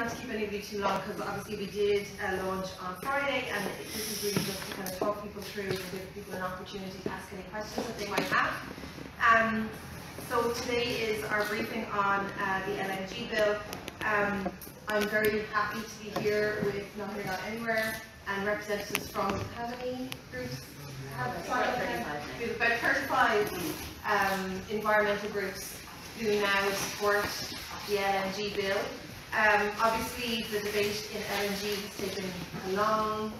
want to keep anybody too long because obviously we did launch on Friday, and this is really just to kind of talk people through and give people an opportunity to ask any questions that they might have. So today is our briefing on the LNG bill. I'm very happy to be here with Not Here Not Anywhere and representatives from how many groups? We have about 35 environmental groups who now support the LNG bill. Obviously, the debate in LNG has taken a long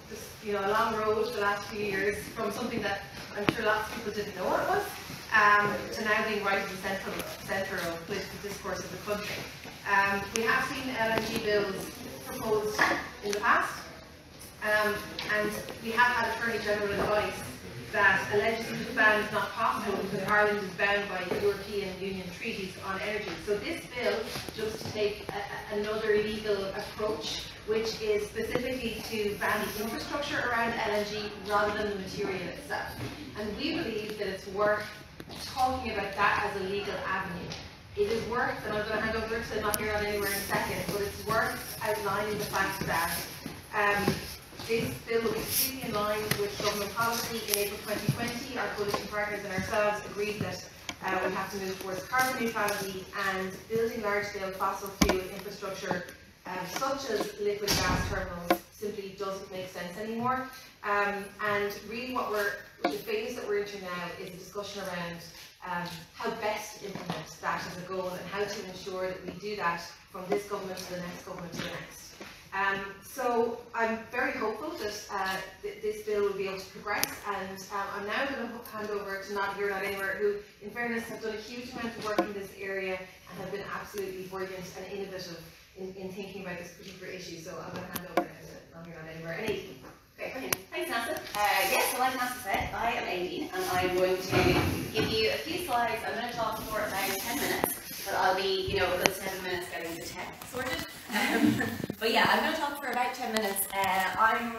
road the last few years, from something that I'm sure lots of people didn't know what it was, to now being right at the centre of political discourse of the country. We have seen LNG bills proposed in the past, and we have had Attorney General advice that a legislative ban is not possible because Ireland is bound by European Union treaties on energy. So this bill looks to take another legal approach, which is specifically to ban the infrastructure around LNG rather than the material itself. And we believe that it's worth talking about that as a legal avenue. It is worth, and I'm going to hand over to Not Here Not Anywhere in a second, but it's worth outlining the fact that this bill will be completely in line with government policy. In April 2020, our coalition partners and ourselves agreed that we have to move towards carbon neutrality, and building large-scale fossil fuel infrastructure such as liquid gas terminals simply doesn't make sense anymore. And really the phase that we're into now is a discussion around how best to implement that as a goal and how to ensure that we do that from this government to the next government to the next. So I'm very hopeful that this bill will be able to progress, and I'm now going to hand over to Not Here Not Anywhere, who in fairness have done a huge amount of work in this area and have been absolutely brilliant and innovative in thinking about this particular issue. So I'm going to hand over to Not Here Not Anywhere. And Aileen. Great, brilliant. Thanks, Nasa. Yes, so like Nasa said, I am Aileen, and I'm going to give you a few slides. I'm going to talk for about 10 minutes, but I'll be, a good 7 minutes getting the tech sorted. But yeah, I'm going to talk for about 10 minutes. I'm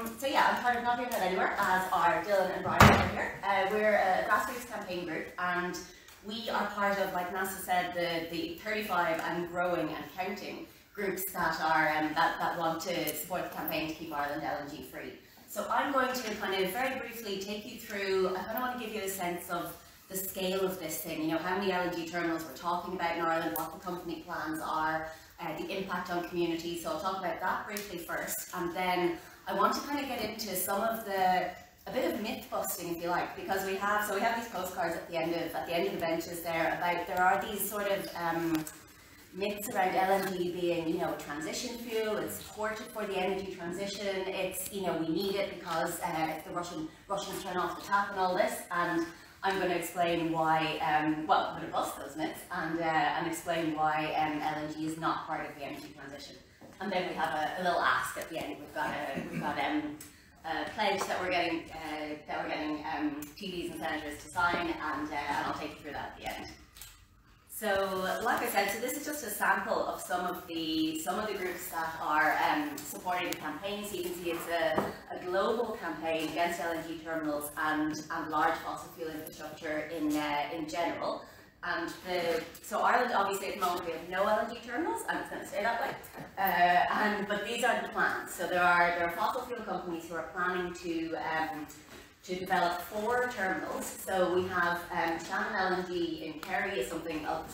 part of Not Here Not Anywhere, as are Dylan and Brian over here. We're a grassroots campaign group, and we are part of, like Nasa said, the 35 and growing and counting groups that are that want to support the campaign to keep Ireland LNG free. So I'm going to kind of very briefly take you through. I kind of want to give you a sense of the scale of this thing. How many LNG terminals we're talking about in Ireland, what the company plans are, the impact on communities. So I'll talk about that briefly first, and then I want to kind of get into some of a bit of myth busting, if you like, because we have these postcards at the end of the benches there about there are these sort of myths around LNG being, a transition fuel. It's supported for the energy transition. It's, we need it because if the Russians turn off the tap and all this. And I'm going to explain why. I'm going to bust those myths and explain why LNG is not part of the energy transition. And then we have a little ask at the end. We've got a pledge that we're getting TVs and senators to sign, and I'll take you through that at the end. So, like I said, this is just a sample of some of the groups that are supporting the campaign. So you can see it's a global campaign against LNG terminals and large fossil fuel infrastructure in general. And so Ireland, obviously, at the moment we have no LNG terminals. I'm just going to say that way. But these are the plans. So there are fossil fuel companies who are planning to develop 4 terminals. So we have Shannon LNG in Kerry is something a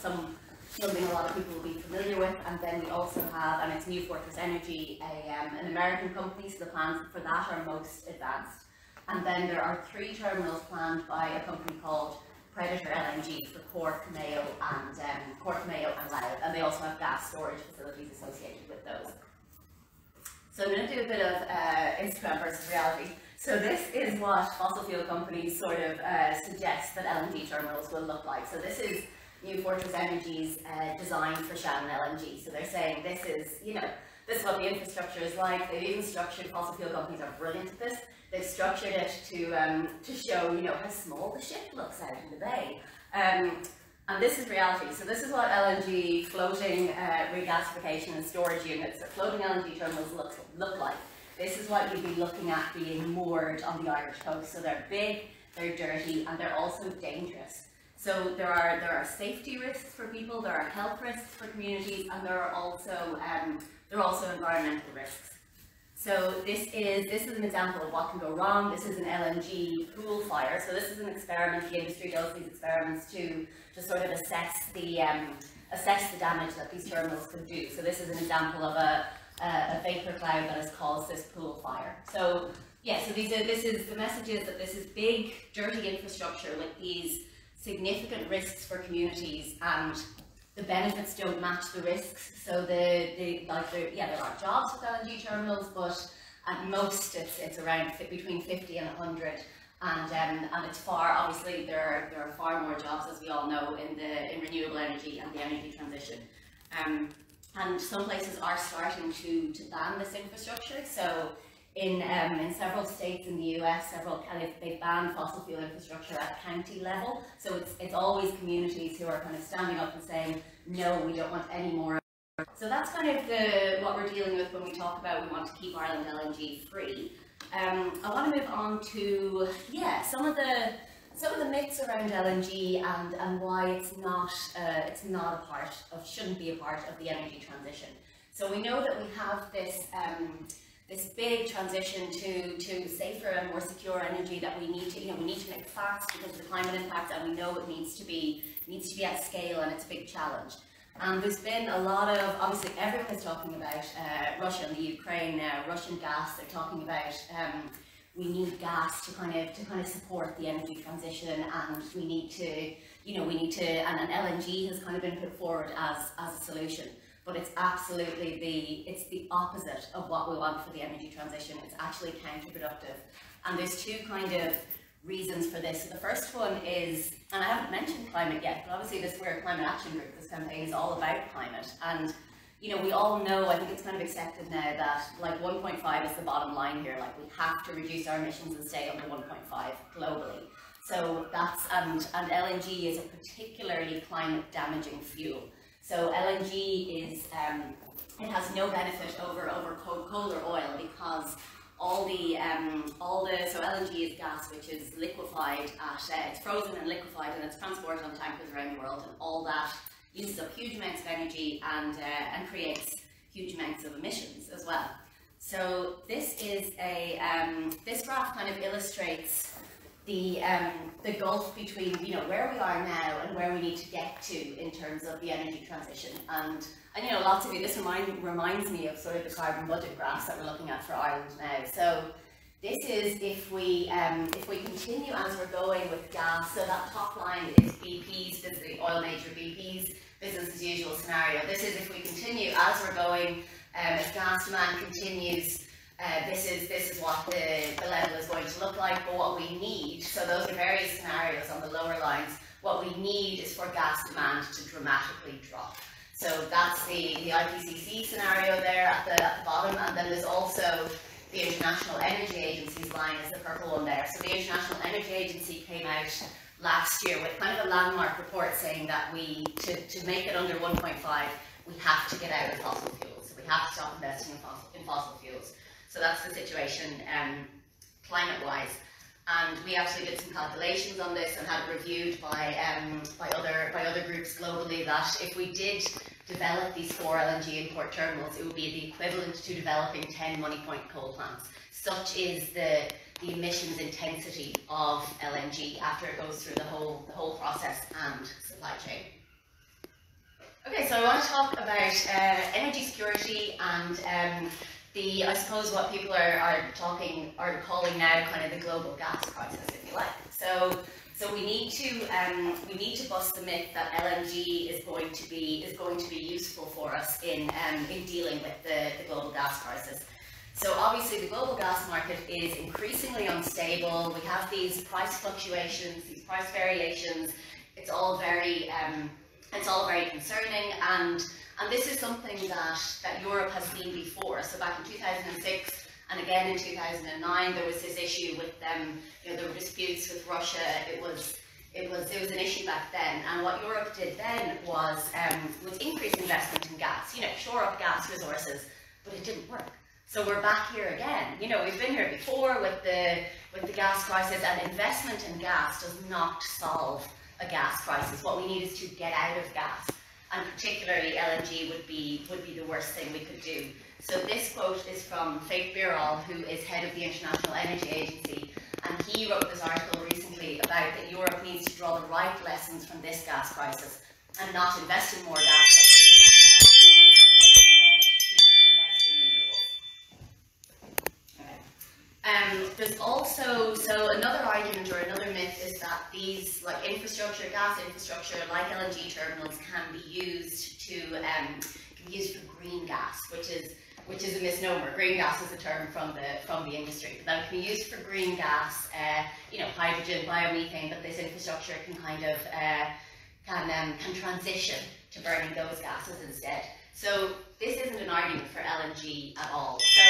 lot of people will be familiar with, and then we also have, and it's New Fortress Energy, an American company, so the plans for that are most advanced. And then there are 3 terminals planned by a company called Predator LNG for Cork, Mayo and Louth, and they also have gas storage facilities associated with those. So I'm going to do a bit of Instagram versus reality. So this is what fossil fuel companies sort of suggest that LNG terminals will look like. So this is New Fortress Energy's design for Shannon LNG. So they're saying this is what the infrastructure is like. They've even structured, fossil fuel companies are brilliant at this. They've structured it to show how small the ship looks out in the bay. And this is reality. So this is what LNG floating regasification and storage units, or floating LNG terminals look like. This is what you'd be looking at being moored on the Irish coast. So they're big, they're dirty, and they're also dangerous. So there are safety risks for people, there are health risks for communities, and there are also environmental risks. So this is an example of what can go wrong. This is an LNG Pool Fire. So this is an experiment. The industry does these experiments to sort of assess the damage that these terminals could do. So this is an example of a vapor cloud that has caused this pool fire. So yeah, so the message is that this is big, dirty infrastructure with these significant risks for communities, and the benefits don't match the risks. So there are jobs with LNG terminals, but at most it's around between 50 and 100, and it's obviously there are far more jobs, as we all know, in renewable energy and the energy transition. And some places are starting to ban this infrastructure. So in several states in the US, they've banned fossil fuel infrastructure at county level. So it's always communities who are kind of standing up and saying, no, we don't want any more. So that's kind of what we're dealing with when we talk about we want to keep Ireland LNG free. I want to move on to some of the myths around LNG and why it's not a part of, shouldn't be a part of the energy transition. So we know that we have this big transition to safer and more secure energy that we need to make fast because of the climate impact, and we know it needs to be at scale, and it's a big challenge. And there's been a lot of, obviously everyone is talking about Russia and the Ukraine now, Russian gas. They're talking about we need gas to kind of support the energy transition, and we need to and LNG has kind of been put forward as a solution. But it's absolutely the opposite of what we want for the energy transition. It's actually counterproductive. And there's two kind of reasons for this. So the first one is, and I haven't mentioned climate yet, but obviously we're a climate action group. This campaign is all about climate. And we all know, I think it's kind of accepted now that like 1.5 is the bottom line here. Like we have to reduce our emissions and stay under 1.5 globally. So and LNG is a particularly climate damaging fuel. So LNG is, it has no benefit over coal or oil because so LNG is gas which is liquefied it's frozen and liquefied, and it's transported on tankers around the world, and all that uses up huge amounts of energy and creates huge amounts of emissions as well. So this is this graph kind of illustrates the gulf between where we are now and where we need to get to in terms of the energy transition. And lots of you, this reminds me of sort of the carbon budget graphs that we're looking at for Ireland now. So this is if we continue as we're going with gas. So that top line is BP's, this is the oil major BP's business as usual scenario. This is if we continue as we're going, if gas demand continues. This is what the level is going to look like, but what we need, so those are various scenarios on the lower lines, what we need is for gas demand to dramatically drop. So that's the IPCC scenario there at the bottom, and then there's also the International Energy Agency's line is the purple one there. So the International Energy Agency came out last year with kind of a landmark report saying that to make it under 1.5, we have to get out of fossil fuels. So we have to stop investing in fossil fuels. So that's the situation climate-wise, and we actually did some calculations on this and had it reviewed by other groups globally that if we did develop these 4 LNG import terminals, it would be the equivalent to developing 10 Money Point coal plants. Such is the emissions intensity of LNG after it goes through the whole process and supply chain. Okay, so I want to talk about energy security and I suppose what people are calling now kind of the global gas crisis, if you like. So we need to bust the myth that LNG is going to be useful for us in dealing with the global gas crisis. So obviously the global gas market is increasingly unstable. We have these price fluctuations, these price variations. It's all very concerning, and this is something that Europe has seen before. So back in 2006 and again in 2009, there was this issue with them. There were disputes with Russia. It was an issue back then. And what Europe did then was increase investment in gas. Shore up gas resources, but it didn't work. So we're back here again. We've been here before with the gas crisis, and investment in gas does not solve a gas crisis. What we need is to get out of gas, and particularly LNG would be the worst thing we could do. So this quote is from Faith Birol, who is head of the International Energy Agency, and he wrote this article recently about that Europe needs to draw the right lessons from this gas crisis and not invest in more gas, there's also, so another argument or another myth is that these, like infrastructure, gas infrastructure, like LNG terminals, can be used for green gas, which is a misnomer. Green gas is a term from the industry, but that can be used for green gas, hydrogen, biomethane. But this infrastructure can kind of can transition to burning those gases instead. So this isn't an argument for LNG at all. So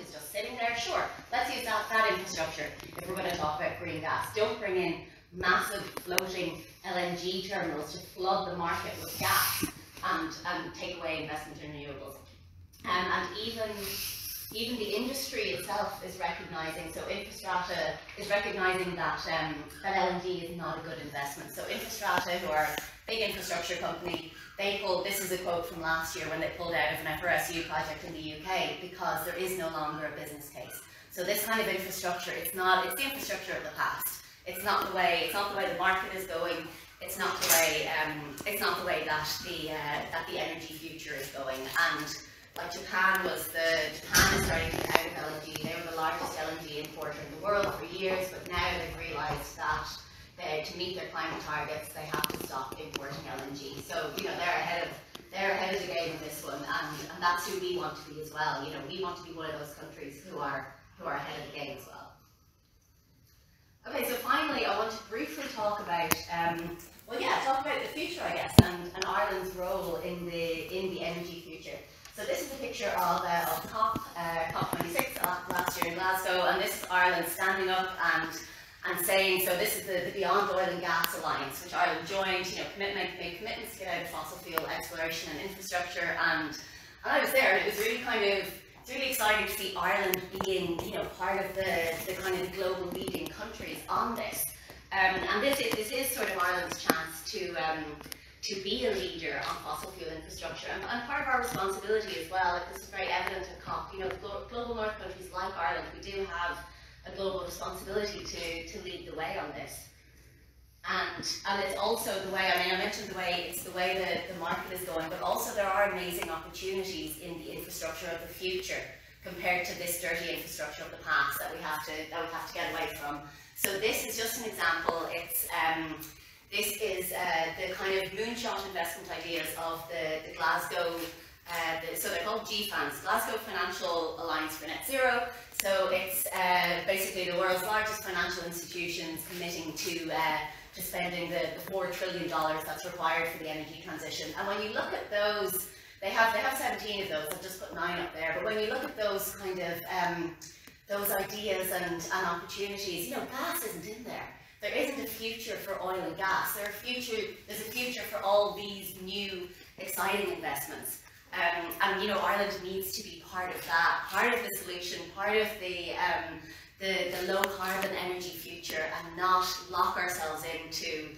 is just sitting there, sure, let's use that infrastructure if we're going to talk about green gas. Don't bring in massive floating LNG terminals to flood the market with gas and take away investment in renewables. And even the industry itself is recognising, so Infrastrata is recognising that LNG is not a good investment. So Infrastrata, who are a big infrastructure company, this is a quote from last year when they pulled out of an FRSU project in the UK because there is no longer a business case. So this kind of infrastructure, it's the infrastructure of the past. It's not the way the market is going. It's not the way that the energy future is going. And like Japan is starting to get out of LNG. They were the largest LNG importer in the world for years, but now they've realised that to meet their climate targets, they have to stop importing LNG. So they're ahead of the game in this one, and that's who we want to be as well. We want to be one of those countries who are ahead of the game as well. Okay, so finally, I want to briefly talk about the future, I guess, and Ireland's role in the energy future. So this is a picture of COP26 last year in Glasgow, and this is Ireland standing up and saying, so this is the Beyond Oil and Gas Alliance, which Ireland joined, made commitments to get out of fossil fuel exploration and infrastructure, and I was there, and it was it's really exciting to see Ireland being, part of the kind of global leading countries on this. And this is sort of Ireland's chance to be a leader on fossil fuel infrastructure, and part of our responsibility as well. Like, this is very evident at COP. Global North countries like Ireland, we do have a global responsibility to lead the way on this. And it's also the way, I mentioned it's the way that the market is going, but also there are amazing opportunities in the infrastructure of the future compared to this dirty infrastructure of the past that we have to get away from. So this is just an example. This is the kind of moonshot investment ideas of the Glasgow, so they're called GFANs, Glasgow Financial Alliance for Net Zero. So it's basically the world's largest financial institutions committing to spending the $4 trillion that's required for the energy transition. And when you look at those, they have 17 of those. I've just put 9 up there. But when you look at those kind of those ideas and opportunities, gas isn't in there. There isn't a future for oil and gas. There's a future for all these new exciting investments. And Ireland needs to be part of that, part of the solution, part of the low carbon energy future, and not lock ourselves into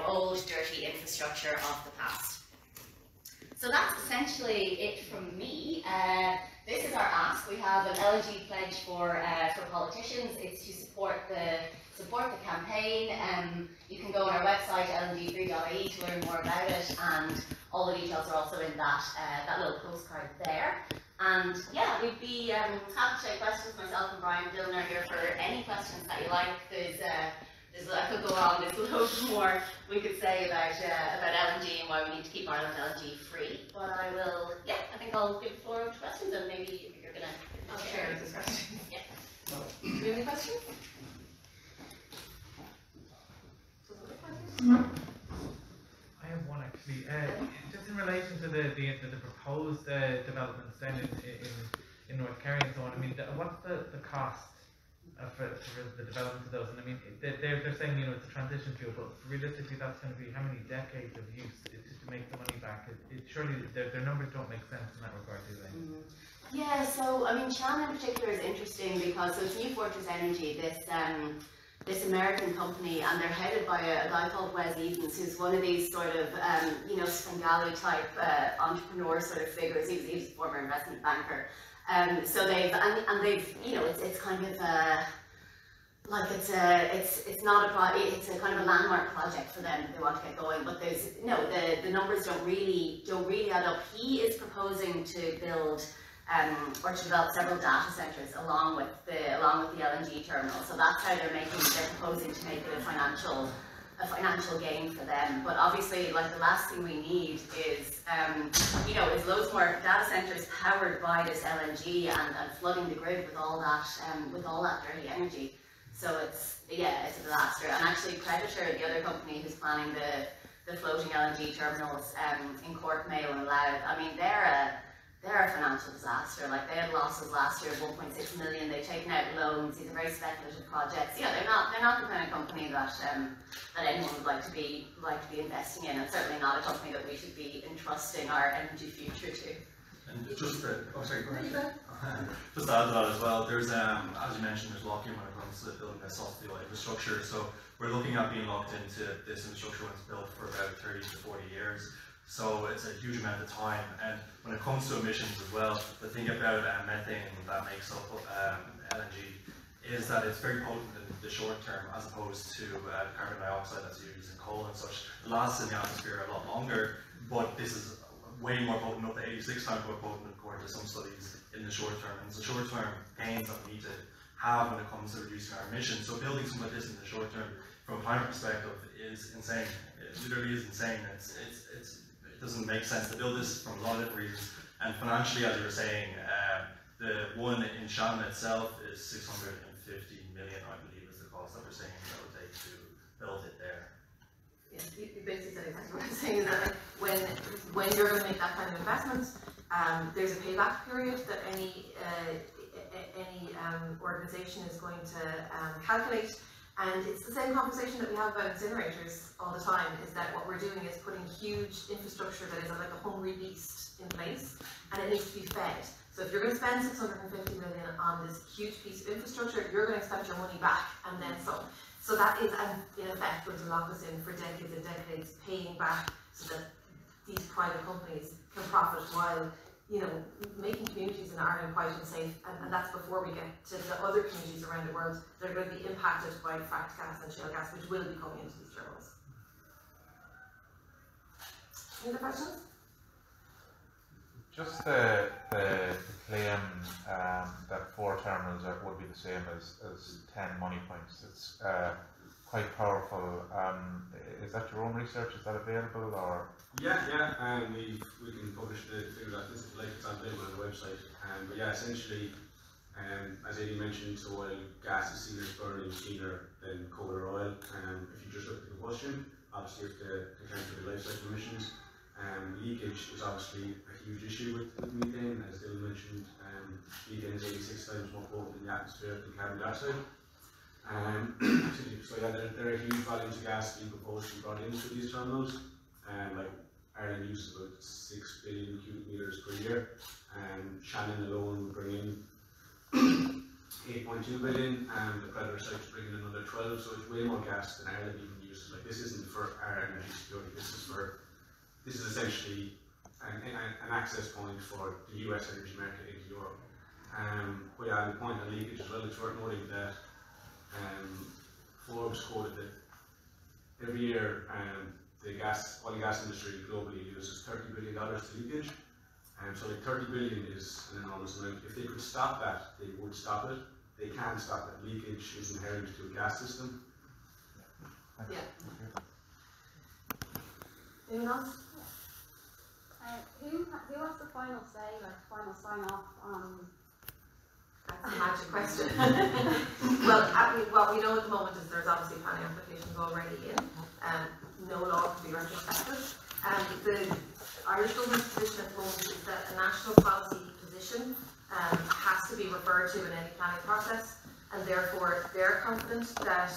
old dirty infrastructure of the past. So that's essentially it from me. This is our ask. We have an LNG pledge for politicians. It's to support the campaign. You can go on our website, lngfree.ie, to learn more about it, and all the details are also in that little postcard there. And yeah, we'd be happy to take questions. Myself and Brian Dillon are here for any questions that you like. I could go on. There's loads more we could say about LNG and why we need to keep Ireland LNG free. But I think I'll give the floor over to questions, and maybe you're going to share this question. Yeah. Do you have any questions? I have one actually. Just in relation to the proposed developments then in North Kerry and so on. What's the cost for the development of those. And I mean, they're saying, you know, it's a transition fuel, but realistically, that's going to be how many decades of use to make the money back? Surely their numbers don't make sense in that regard, do they? Yeah, so I mean, Shan in particular is interesting because so it's New Fortress Energy, this American company, and they're headed by a guy called Wes Edens, who's one of these sort of you know, Svengali type entrepreneur sort of figures. He was a former investment banker. So they've you know, it's kind of like it's a kind of a landmark project for them that they want to get going. But there's the numbers don't really add up. He is proposing to build or to develop several data centers along with the LNG terminal. So that's how they're proposing to make it a financial gain for them. But obviously, like, the last thing we need is you know, is loads more data centers powered by this LNG and flooding the grid with all that dirty energy. So it's a disaster. And actually, Predator, the other company who's planning the floating LNG terminals in Cork, Mayo and Louth, I mean, they're a financial disaster. Like, they had losses last year of 1.6 million. They've taken out loans. These are very speculative projects. Yeah, they're not the kind of company that anyone would like to be investing in, and certainly not a company that we should be entrusting our energy future to. And just to add to that as well, there's as you mentioned, there's lock-in when it comes to building this fossil fuel infrastructure. So we're looking at being locked into this infrastructure when it's built for about 30 to 40 years. So it's a huge amount of time. And when it comes to emissions as well, the thing about methane that makes up LNG is that it's very potent in the short term, as opposed to carbon dioxide that's used in coal and such. It lasts in the atmosphere a lot longer, but this is way more potent, up to 86 times more potent according to some studies in the short term. And it's the short term gains that we need to have when it comes to reducing our emissions. So building something like this in the short term, from a climate perspective, is insane. It literally is insane. It doesn't make sense to build this from a lot of different reasons. And financially, as you were saying, the one in Shannon itself is 650 million, I believe, is the cost that we're saying that would take to build it there. Yeah, you basically said exactly what I'm saying, is that when you're going to make that kind of investment, there's a payback period that any organisation is going to calculate. And it's the same conversation that we have about incinerators all the time, is that what we're doing is putting huge infrastructure that is like a hungry beast in place, and it needs to be fed. So if you're going to spend 650 million on this huge piece of infrastructure, you're going to expect your money back and then some. So that is, in effect, going to lock us in for decades and decades, paying back so that these private companies can profit while, you know, making communities in Ireland quite unsafe, and that's before we get to the other communities around the world that are going to be impacted by fracked gas and shale gas, which will be coming into these terminals. Any other questions? Just the claim that 4 terminals would be the same as 10 money points. It's quite powerful. Is that your own research? Is that available, or? Yeah, we can publish the figures after this if you like. It's available on the website. But yeah, essentially, as Aidy mentioned, so while gas is seen as burning cleaner than coal or oil, if you just look at the combustion, obviously you have to account for the life cycle emissions. Leakage is obviously a huge issue with methane. As Dáil mentioned, methane is 86 times more potent in the atmosphere than carbon dioxide. So yeah, there are huge volumes of gas being proposed to be brought into these terminals. Like Ireland uses about 6 billion cubic meters per year. Shannon alone will bring in 8.2 billion, and the Predator site is bringing in another 12. So it's way more gas than Ireland even uses. Like, this isn't for our energy security. This is essentially an access point for the US energy market into Europe. But yeah, and the point on leakage as well, it's worth noting that Forbes quoted that every year the oil and gas industry globally loses $30 billion to leakage. So like 30 billion is an enormous amount. If they could stop that, they would stop it. They can't stop it. Leakage is inherent to a gas system. Yeah. Anyone else? Who has the final say, like final sign off on? That's a magic question. Well, what we know at the moment is there's obviously planning applications already in. No law can be retrospective. The Irish government's position at the moment is that a national policy position has to be referred to in any planning process, and therefore they're confident that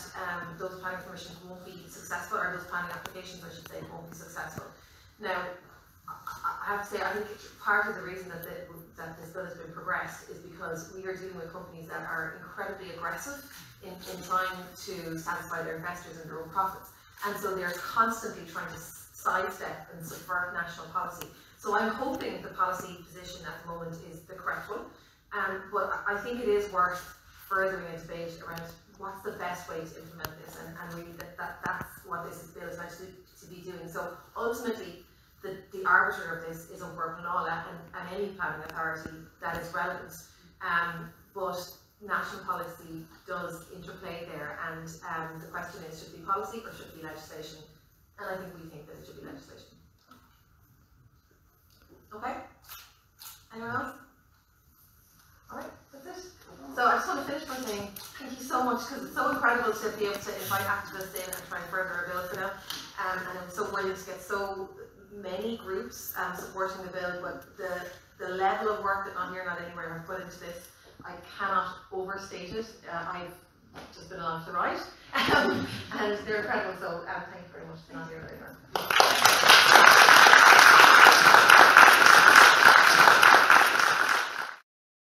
those planning permissions won't be successful, or those planning applications, I should say, won't be successful. Now, I have to say, I think part of the reason that this bill has been progressed is because we are dealing with companies that are incredibly aggressive in trying to satisfy their investors and their own profits. And so they're constantly trying to sidestep and subvert national policy. So I'm hoping the policy position at the moment is the correct one. But I think it is worth furthering a debate around what's the best way to implement this, and really that's what this bill is meant to be doing. So ultimately, the arbiter of this is Upper Penala and any planning authority that is relevant. But national policy does interplay there, and the question is, should it be policy or should it be legislation? And I think we think that it should be legislation. Okay? Anyone else? Alright, that's it. So I just want to finish by saying thank you so much, because it's so incredible to be able to invite activists in and try and further our bill for them. And it was so brilliant to get so many groups supporting the bill, but the level of work that Not Here, Not Anywhere have put into this, I cannot overstate it. I've just been along for the ride, and they're incredible, so thank you very much to Not Here.